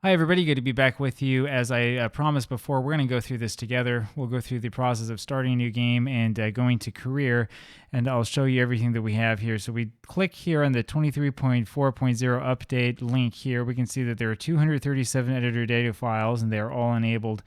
Hi, everybody. Good to be back with you. As I promised before, we're going to go through this together. We'll go through the process of starting a new game and going to career, and I'll show you everything that we have here. So we click here on the 23.4.0 update link here. We can see that there are 237 editor data files, and they're all enabled.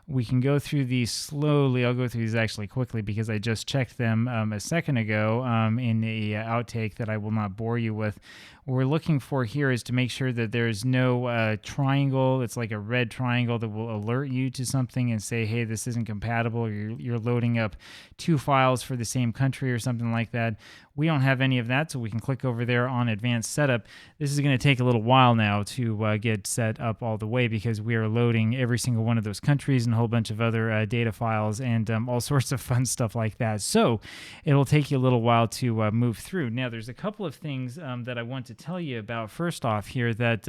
We can go through these slowly. I'll go through these actually quickly because I just checked them a second ago in a outtake that I will not bore you with. What we're looking for here is to make sure that there's no triangle. It's like a red triangle that will alert you to something and say, hey, this isn't compatible. You're loading up two files for the same country or something like that. We don't have any of that, so we can click over there on Advanced Setup. This is going to take a little while now to get set up all the way because we are loading every single one of those countries and a whole bunch of other data files and all sorts of fun stuff like that. So it'll take you a little while to move through. Now, there's a couple of things that I want to tell you about first off here that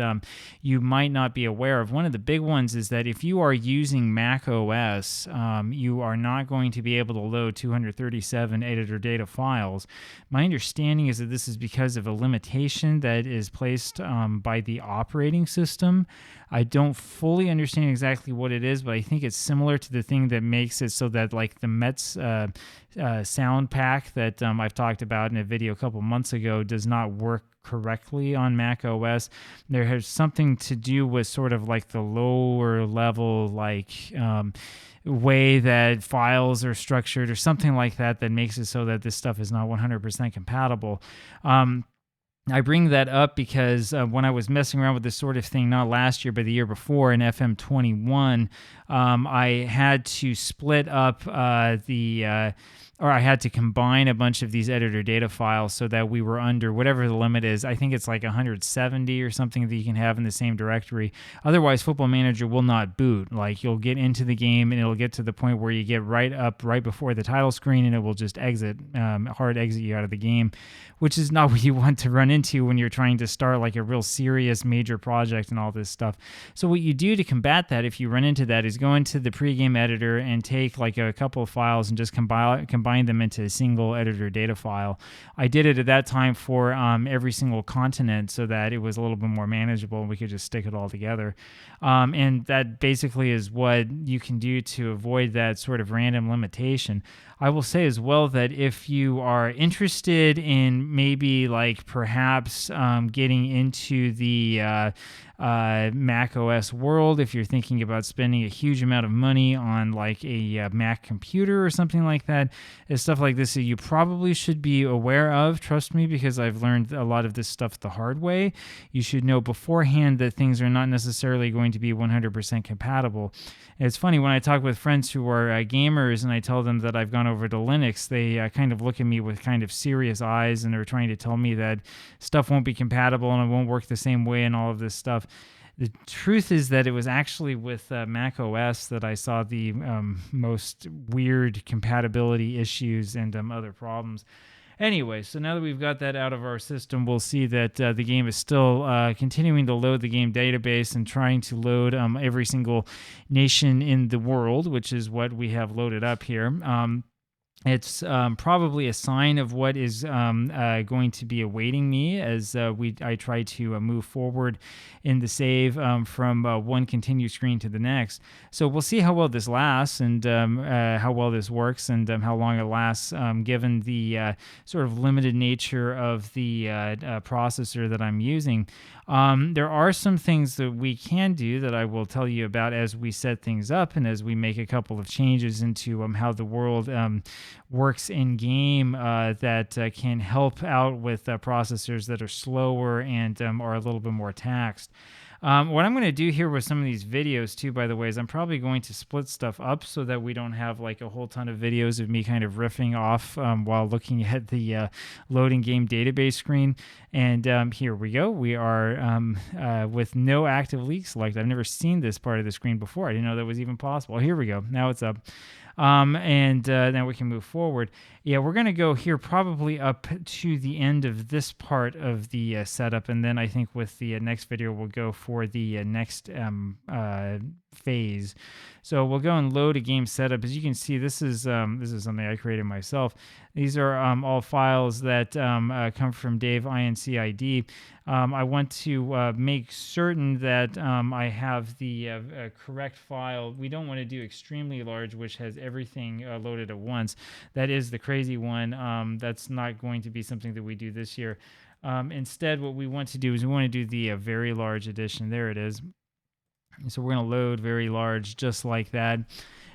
you might not be aware of. One of the big ones is that if you are using Mac OS, you are not going to be able to load 237 editor data files. My understanding is that this is because of a limitation that is placed by the operating system. I don't fully understand exactly what it is, but I think it's similar to the thing that makes it so that like the Mets sound pack that I've talked about in a video a couple months ago does not work correctly on Mac OS. There has something to do with sort of like the lower level way that files are structured or something like that that makes it so that this stuff is not 100% compatible. I bring that up because when I was messing around with this sort of thing, not last year, but the year before in FM21, I had to split up or I had to combine a bunch of these editor data files so that we were under whatever the limit is. I think it's like 170 or something that you can have in the same directory. Otherwise, Football Manager will not boot. Like you'll get into the game and it'll get to the point where you get right before the title screen and it will just hard exit you out of the game, which is not what you want to run into when you're trying to start like a real serious major project and all this stuff. So what you do to combat that, if you run into that, is go into the pregame editor and take like a couple of files and just combine them into a single editor data file. I did it at that time for every single continent so that it was a little bit more manageable and we could just stick it all together. And that basically is what you can do to avoid that sort of random limitation. I will say as well that if you are interested in maybe like perhaps getting into the Mac OS world, if you're thinking about spending a huge amount of money on like a Mac computer or something like that, is stuff like this that you probably should be aware of. Trust me, because I've learned a lot of this stuff the hard way. You should know beforehand that things are not necessarily going to be 100% compatible. And it's funny, when I talk with friends who are gamers and I tell them that I've gone over to Linux, they kind of look at me with kind of serious eyes and are trying to tell me that stuff won't be compatible and it won't work the same way and all of this stuff. The truth is that it was actually with Mac OS that I saw the most weird compatibility issues and other problems. Anyway, so now that we've got that out of our system, we'll see that the game is still continuing to load the game database and trying to load every single nation in the world, which is what we have loaded up here. It's probably a sign of what is going to be awaiting me as I try to move forward in the save from one continue screen to the next. So we'll see how well this lasts and how well this works and how long it lasts given the sort of limited nature of the processor that I'm using. There are some things that we can do that I will tell you about as we set things up and as we make a couple of changes into how the world works in game that can help out with processors that are slower and are a little bit more taxed. What I'm going to do here with some of these videos too, by the way, is I'm probably going to split stuff up so that we don't have like a whole ton of videos of me kind of riffing off while looking at the loading game database screen. And here we go. We are with no active leak selected. I've never seen this part of the screen before. I didn't know that was even possible. Here we go. Now it's up. And then we can move forward. Yeah, we're going to go here probably up to the end of this part of the setup, and then I think with the next video we'll go for the next phase. So we'll go and load a game setup. As you can see, this is something I created myself. These are all files that come from Dave INCID. I want to make certain that I have the correct file. We don't want to do extremely large, which has everything loaded at once. That is the crazy one. That's not going to be something that we do this year. Instead, what we want to do is we want to do the very large edition. There it is. So we're going to load very large just like that.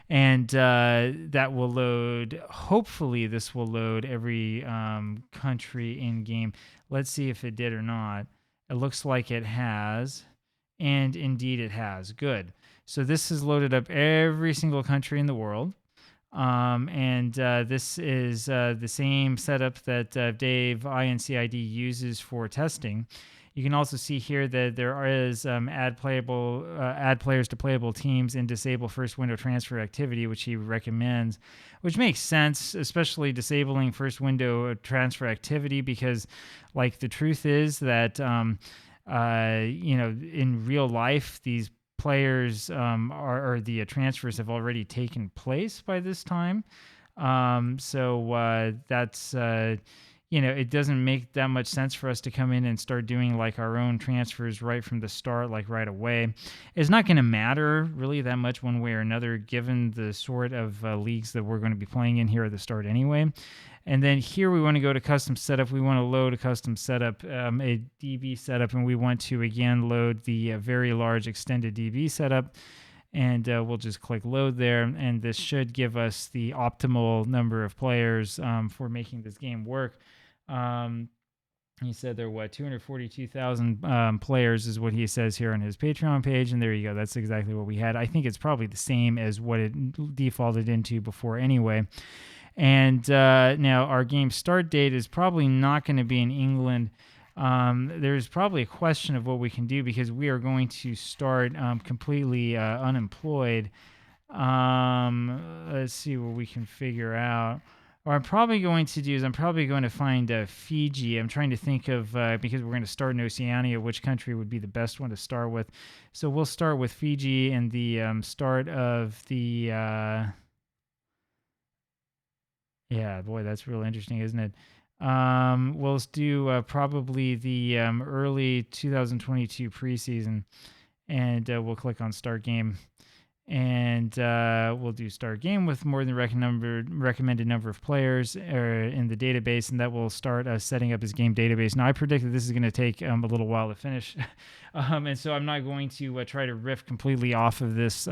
And that will load, hopefully this will load every country in game. Let's see if it did or not. It looks like it has, and indeed it has. Good. So this has loaded up every single country in the world. And this is the same setup that Dave INCID uses for testing. You can also see here that there is add players to playable teams and disable first window transfer activity, which he recommends, which makes sense, especially disabling first window transfer activity, because like the truth is that in real life these players or the transfers have already taken place by this time. So that's it doesn't make that much sense for us to come in and start doing like our own transfers right from the start, like right away. It's not going to matter really that much one way or another, given the sort of leagues that we're going to be playing in here at the start anyway. And then here we want to go to custom setup. We want to load a custom setup, a DB setup, and we want to again load the very large extended DB setup. And we'll just click load there, and this should give us the optimal number of players for making this game work. He said there were 242,000 players is what he says here on his Patreon page, and there you go. That's exactly what we had. I think it's probably the same as what it defaulted into before anyway. And now our game start date is probably not going to be in England. There's probably a question of what we can do because we are going to start completely unemployed. Let's see what we can figure out. What I'm probably going to do is I'm probably going to find Fiji. I'm trying to think of, because we're going to start in Oceania, which country would be the best one to start with. So we'll start with Fiji and the start of the... yeah, boy, that's real interesting, isn't it? We'll do probably the early 2022 preseason, and we'll click on Start Game. And we'll do start game with more than recommended number of players in the database, and that will start setting up his game database. Now, I predict that this is going to take a little while to finish, and so I'm not going to try to riff completely off of this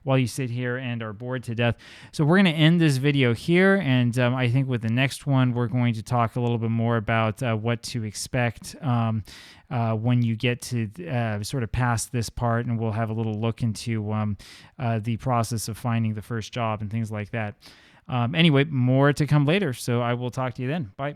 while you sit here and are bored to death. So we're going to end this video here, and I think with the next one, we're going to talk a little bit more about what to expect when you get to sort of past this part, and we'll have a little look into the process of finding the first job and things like that. Anyway, more to come later, so I will talk to you then. Bye.